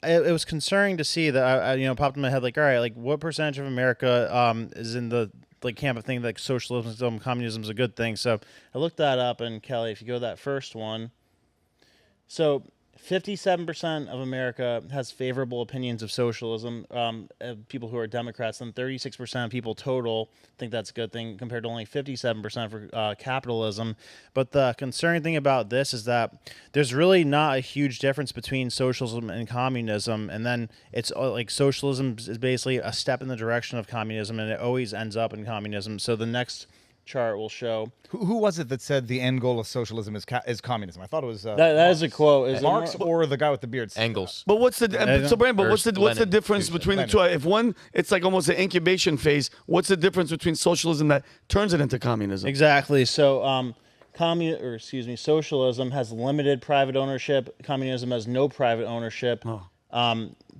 it was concerning to see that popped in my head like, all right, like what percentage of America is in the like camp of thinking like socialism, communism is a good thing. So I looked that up, and Kelly, if you go to that first one, so 57% of America has favorable opinions of socialism, people who are Democrats, and 36% of people total think that's a good thing compared to only 57% for capitalism. But the concerning thing about this is that there's really not a huge difference between socialism and communism. And then it's like socialism is basically a step in the direction of communism, and it always ends up in communism. So the next chart will show. Who was it that said the end goal of socialism is communism? I thought it was that is a quote. Is Marx or the guy with the beard? Engels. But what's the what's the Lenin. difference between the two? If one, it's like almost an incubation phase. What's the difference between socialism that turns it into communism? Exactly. So, socialism has limited private ownership. Communism has no private ownership.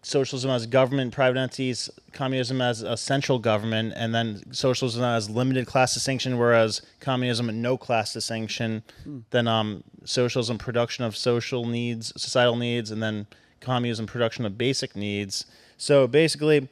Socialism has government, private entities. Communism has a central government, and then socialism has limited class distinction, whereas communism no class distinction. Then socialism production of social needs, societal needs, and then communism production of basic needs. So basically,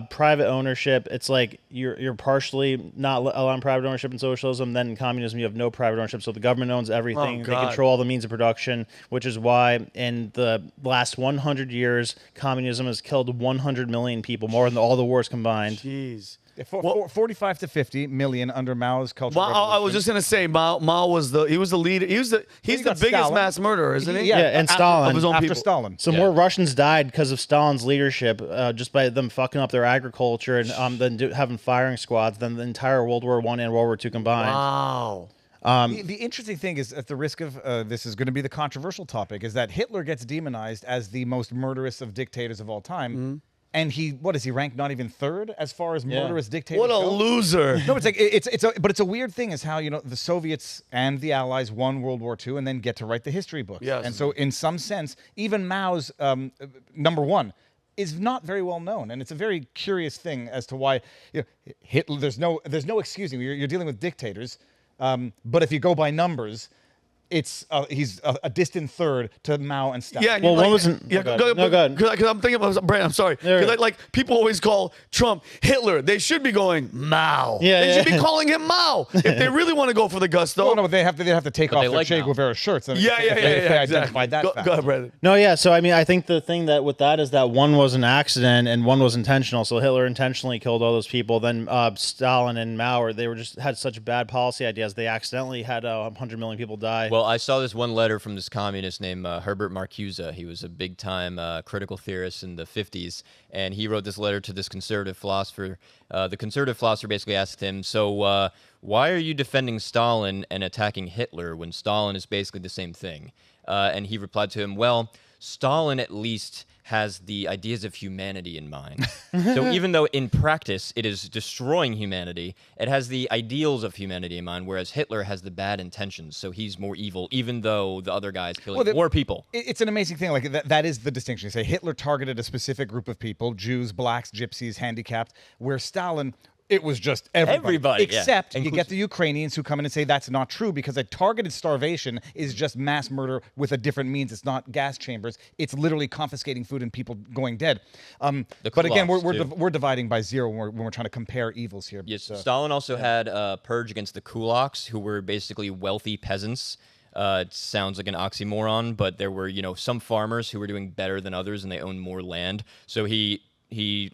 private ownership, it's like you're partially not allowing private ownership in socialism. Then in communism, you have no private ownership, so the government owns everything. They control all the means of production, which is why in the last 100 years, communism has killed 100 million people, more than all the wars combined. Jeez. 45 to 50 million under Mao's cultural revolution. I was just gonna say Mao was the leader. He's the biggest Stalin. mass murderer, isn't he? Yeah, and Stalin. Of his own After people. Stalin. So more Russians died because of Stalin's leadership, just by them fucking up their agriculture and then having firing squads, than the entire World War I and World War II combined. Wow. The interesting thing is, at the risk of this is going to be the controversial topic, is that Hitler gets demonized as the most murderous of dictators of all time. And he ranked not even third as far as murderous dictators What a go? loser. No, it's like it's a weird thing is how the Soviets and the Allies won World War II and then get to write the history books. Yes. And so in some sense, even Mao's number one is not very well known, and it's a very curious thing as to why Hitler. There's no excusing. You're dealing with dictators, but if you go by numbers, it's he's a distant third to Mao and Stalin. Yeah, Well, one wasn't. Yeah, go ahead. Because I'm thinking about Brandon. I'm sorry. Because like people always call Trump Hitler. They should be going Mao. Yeah, they yeah. should be calling him Mao if they really want to go for the gusto. No, they have to take off they their like Che Mao. Guevara shirts. If Yeah, they identified that Go fact. ahead, Brandon. No, yeah. So I mean, I think the thing that with that is that one was an accident and one was intentional. So Hitler intentionally killed all those people. Then Stalin and Mao, they were just had such bad policy ideas. They accidentally had 100 million people die. Well, I saw this one letter from this communist named Herbert Marcuse. He was a big-time critical theorist in the 50s, and he wrote this letter to this conservative philosopher. The conservative philosopher basically asked him, so why are you defending Stalin and attacking Hitler when Stalin is basically the same thing? And he replied to him, well, Stalin at least has the ideas of humanity in mind. So even though in practice it is destroying humanity, it has the ideals of humanity in mind, whereas Hitler has the bad intentions, so he's more evil, even though the other guy is killing more people. It's an amazing thing. Like that is the distinction. You say Hitler targeted a specific group of people: Jews, blacks, gypsies, handicapped. Where Stalin, it was just everybody. Except you get the Ukrainians who come in and say that's not true because a targeted starvation is just mass murder with a different means. It's not gas chambers. It's literally confiscating food and people going dead. But again, we're dividing by zero when we're trying to compare evils here. Yes, Stalin also had a purge against the kulaks, who were basically wealthy peasants. It sounds like an oxymoron, but there were, some farmers who were doing better than others and they owned more land. So he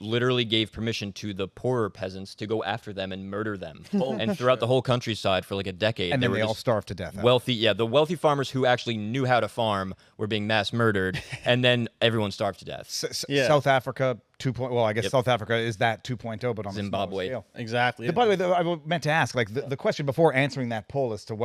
literally gave permission to the poorer peasants to go after them and murder them. And throughout the whole countryside for like a decade. And then they all starved to death. The wealthy farmers who actually knew how to farm were being mass murdered, and then everyone starved to death. South Africa 2.0. Well, I guess South Africa is that 2.0, but on Zimbabwe. a smaller scale. Exactly. By the way, I meant to ask, like the question before answering that poll as to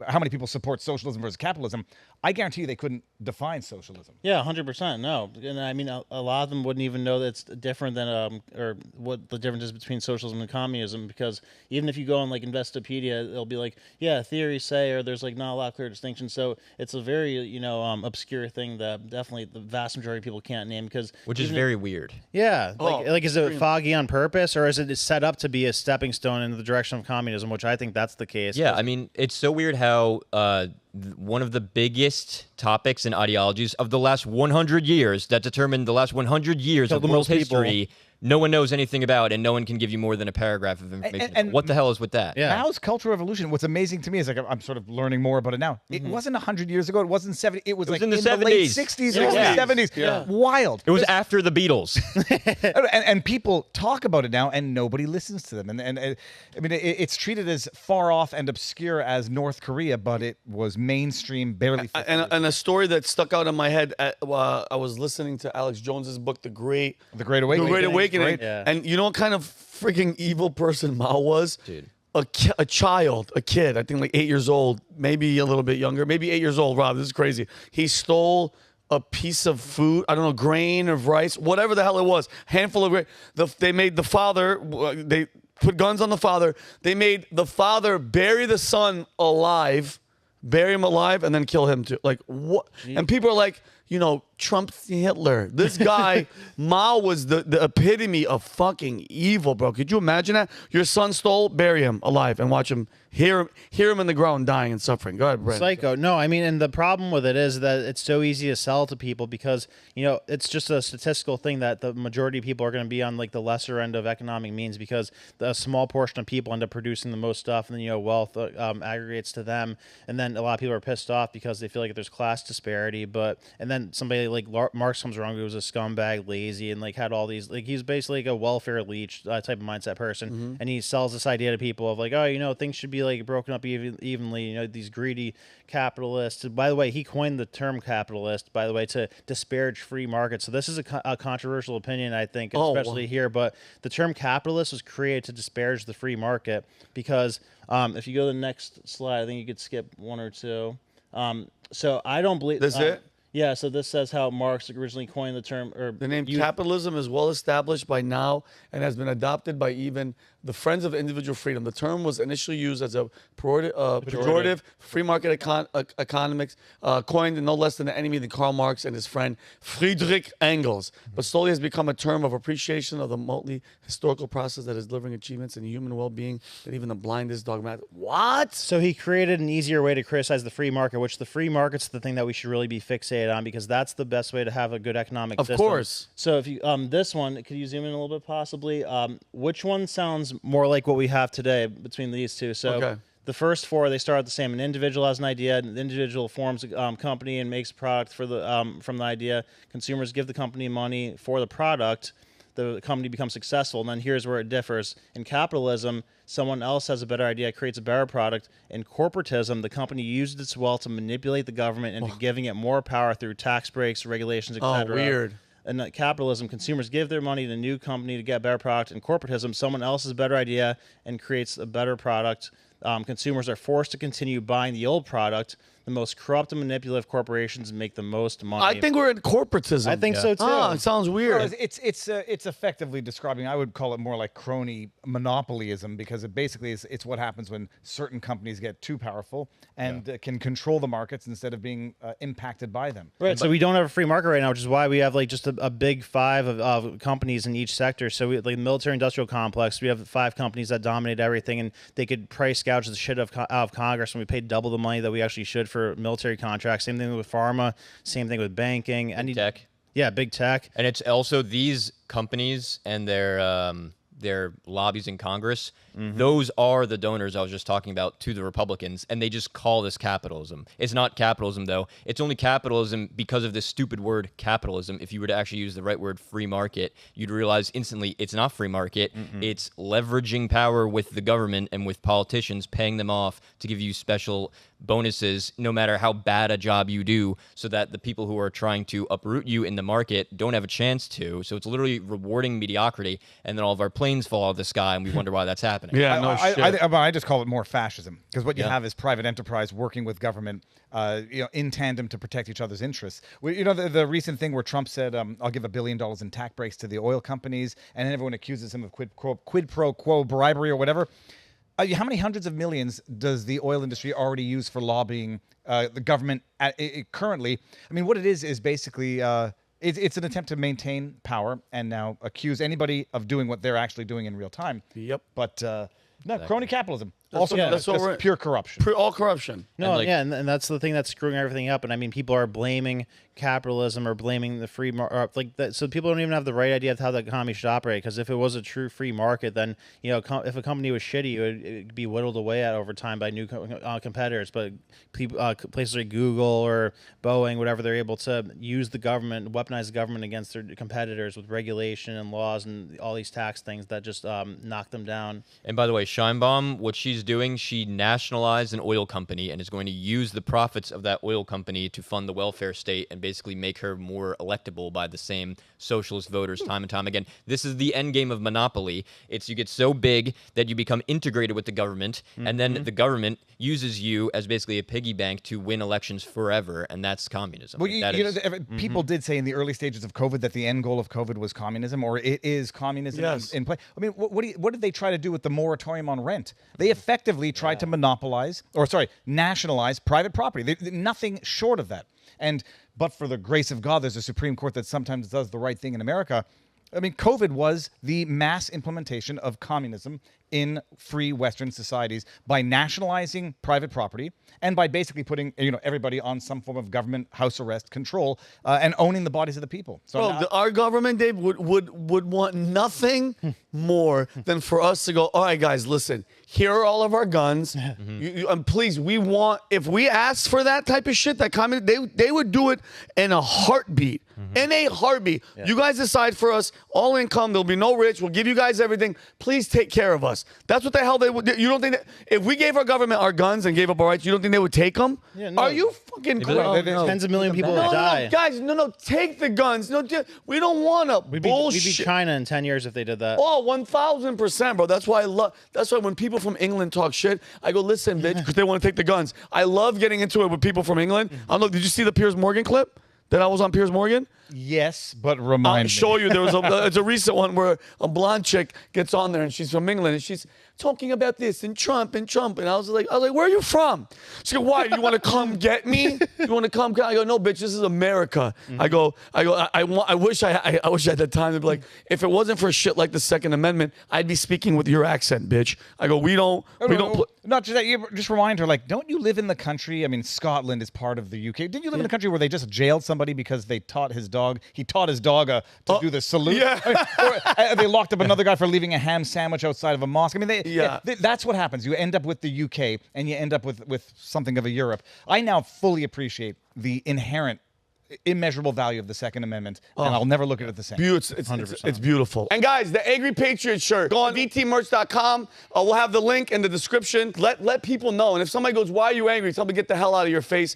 how many people support socialism versus capitalism. I guarantee you they couldn't define socialism. Yeah, 100%. No, and I mean a lot of them wouldn't even know that's different than or what the difference is between socialism and communism, because even if you go on like Investopedia, it'll be like, theories say, or there's like not a lot of clear distinction. So it's a very obscure thing that definitely the vast majority of people can't name, which is very weird. Yeah, like is it foggy on purpose, or is it set up to be a stepping stone in the direction of communism? Which I think that's the case. Yeah, I mean, it's so weird how one of the biggest topics and ideologies of the last 100 years that determined the last 100 years of world history. No one knows anything about, and no one can give you more than a paragraph of information. And what the hell is with that? Yeah. Mao's Cultural Revolution, what's amazing to me is like I'm sort of learning more about it now. It wasn't 100 years ago. It wasn't 70. It was like in the 70s. Late 60s, early 70s. Yeah. Wild. It was after the Beatles. and people talk about it now, and nobody listens to them. And I mean, it's treated as far off and obscure as North Korea, but it was mainstream, barely. And a story that stuck out in my head, I was listening to Alex Jones's book, The Great Awakening. Yeah. And you know what kind of freaking evil person Mao was? Dude. A kid, I think like 8 years old, maybe a little bit younger, maybe 8 years old, Rob, this is crazy. He stole a piece of food, I don't know, grain of rice, whatever the hell it was, handful of grain. They made the father, they put guns on the father. They made the father bury the son alive, bury him alive, and then kill him too. Like, what? And people are like, you know, Trump's Hitler. This guy, Mao, was the epitome of fucking evil, bro. Could you imagine that? Your son stole, bury him alive, and watch him, hear him in the ground dying and suffering. Go ahead, Brent. Psycho. No, I mean, and the problem with it is that it's so easy to sell to people because, you know, it's just a statistical thing that the majority of people are going to be on like the lesser end of economic means because a small portion of people end up producing the most stuff, and then, you know, wealth aggregates to them, and then a lot of people are pissed off because they feel like there's class disparity. And then somebody like Marx comes around who was a scumbag, lazy, and like had all these, like, he's basically like a welfare leech type of mindset person, and he sells this idea to people of like, oh, you know, things should be like broken up evenly, you know, these greedy capitalists. By the way, he coined the term capitalist, by the way, to disparage free markets. So this is a controversial opinion, I think, especially here, but the term capitalist was created to disparage the free market because if you go to the next slide, I think you could skip one or two. So I don't believe... That's it? Yeah, so this says how Marx originally coined the term. The name capitalism is well established by now and has been adopted by even the Friends of Individual Freedom. The term was initially used as a pejorative free market economics, coined no less than the enemy than Karl Marx and his friend Friedrich Engels, but slowly has become a term of appreciation of the multi-historical process that is delivering achievements in human well-being that even the blindest dogmatic. What? So he created an easier way to criticize the free market, which the free market's the thing that we should really be fixated on because that's the best way to have a good economic system. Of course. So if you this one, could you zoom in a little bit possibly? Which one sounds more like what we have today between these two? So the first four, they start the same. An individual has an idea, an individual forms a company and makes a product for the from the idea. Consumers give the company money for the product. The company becomes successful. And then here's where it differs. In capitalism, someone else has a better idea, creates a better product. In corporatism, the company uses its wealth to manipulate the government into giving it more power through tax breaks, regulations, etc. Oh, weird. In capitalism, consumers give their money to a new company to get a better product. In corporatism, someone else has a better idea and creates a better product. Consumers are forced to continue buying the old product. The most corrupt and manipulative corporations make the most money. I think we're in corporatism. I think so too. Oh, it sounds weird. Well, it's effectively describing. I would call it more like crony monopolyism because it basically it's what happens when certain companies get too powerful and can control the markets instead of being impacted by them. Right. So we don't have a free market right now, which is why we have like just a big five of companies in each sector. So we like the military-industrial complex. We have 5 companies that dominate everything, and they could price gouge the shit out of Congress, and we paid double the money that we actually should for military contracts. Same thing with pharma. Same thing with banking. Big tech. Yeah, big tech. And it's also these companies and their lobbies in Congress. Those are the donors I was just talking about to the Republicans, and they just call this capitalism. It's not capitalism, though. It's only capitalism because of this stupid word capitalism. If you were to actually use the right word free market, you'd realize instantly it's not free market. It's leveraging power with the government and with politicians, paying them off to give you special bonuses no matter how bad a job you do, so that the people who are trying to uproot you in the market don't have a chance to. So it's literally rewarding mediocrity, and then all of our planes fall out of the sky and we wonder why that's happening. Yeah, no shit. I just call it more fascism because what you have is private enterprise working with government, in tandem to protect each other's interests. The recent thing where Trump said, "I'll give $1 billion in tax breaks to the oil companies," and then everyone accuses him of quid pro quo bribery or whatever. How many hundreds of millions does the oil industry already use for lobbying the government currently? I mean, what it is basically. It's an attempt to maintain power and now accuse anybody of doing what they're actually doing in real time. Yep. But crony capitalism. That's pure corruption. All corruption. No, and that's the thing that's screwing everything up. And I mean, people are blaming capitalism or blaming the free market, like that. So people don't even have the right idea of how the economy should operate. Because if it was a true free market, then if a company was shitty, it'd be whittled away at over time by new competitors. But people, places like Google or Boeing, whatever, they're able to use the government, weaponize the government against their competitors with regulation and laws and all these tax things that just knock them down. And by the way, Scheinbaum, what she's doing, she nationalized an oil company and is going to use the profits of that oil company to fund the welfare state and basically make her more electable by the same socialist voters time and time again. This is the end game of monopoly. It's you get so big that you become integrated with the government, and then the government uses you as basically a piggy bank to win elections forever, and that's communism. Well, people did say in the early stages of COVID that the end goal of COVID was communism, or it is communism in play. I mean, what did they try to do with the moratorium on rent? They effectively tried to nationalize private property. Nothing short of that. But for the grace of God, there's a Supreme Court that sometimes does the right thing in America. I mean, COVID was the mass implementation of communism in free Western societies by nationalizing private property and by basically putting everybody on some form of government house arrest control and owning the bodies of the people. So our government, Dave, would want nothing more than for us to go, all right, guys, listen, here are all of our guns. Please, if we asked for that type of shit, they would do it in a heartbeat. In a heartbeat. Yeah. You guys decide for us, all income, there'll be no rich, we'll give you guys everything. Please take care of us. That's what the hell they would do. You don't think that if we gave our government our guns and gave up our rights, you don't think they would take them? Yeah, no. Are you fucking crazy? Tens of millions of people would die. Guys, take the guns. No, we don't want to bullshit. We'd be China in 10 years if they did that. Oh, 1,000%, bro. That's why when people from England talk shit, I go, listen, bitch, because they want to take the guns. I love getting into it with people from England. I don't know, did you see the Piers Morgan clip? That I was on Piers Morgan? Yes, but remind me. I'll show you. There was it's a recent one where a blonde chick gets on there and she's from England and she's talking about this and Trump. And I was like, where are you from? She goes, why? You want to come get me? You want to come? I go, no, bitch, this is America. I wish I had the time to be like, if it wasn't for shit like the Second Amendment, I'd be speaking with your accent, bitch. I go, we don't. Not just that. You just remind her, like, don't you live in the country? I mean, Scotland is part of the UK. Didn't you live in a country where they just jailed somebody because they taught his dog? He taught his dog to do the salute. Yeah. Or they locked up another guy for leaving a ham sandwich outside of a mosque. I mean, that's what happens. You end up with the UK and you end up with something of a Europe. I now fully appreciate the inherent immeasurable value of the Second Amendment, and I'll never look at it the same. It's beautiful. And guys, the Angry Patriot shirt, go on vtmerch.com. We'll have the link in the description. Let people know. And if somebody goes, why are you angry? Tell me, get the hell out of your face.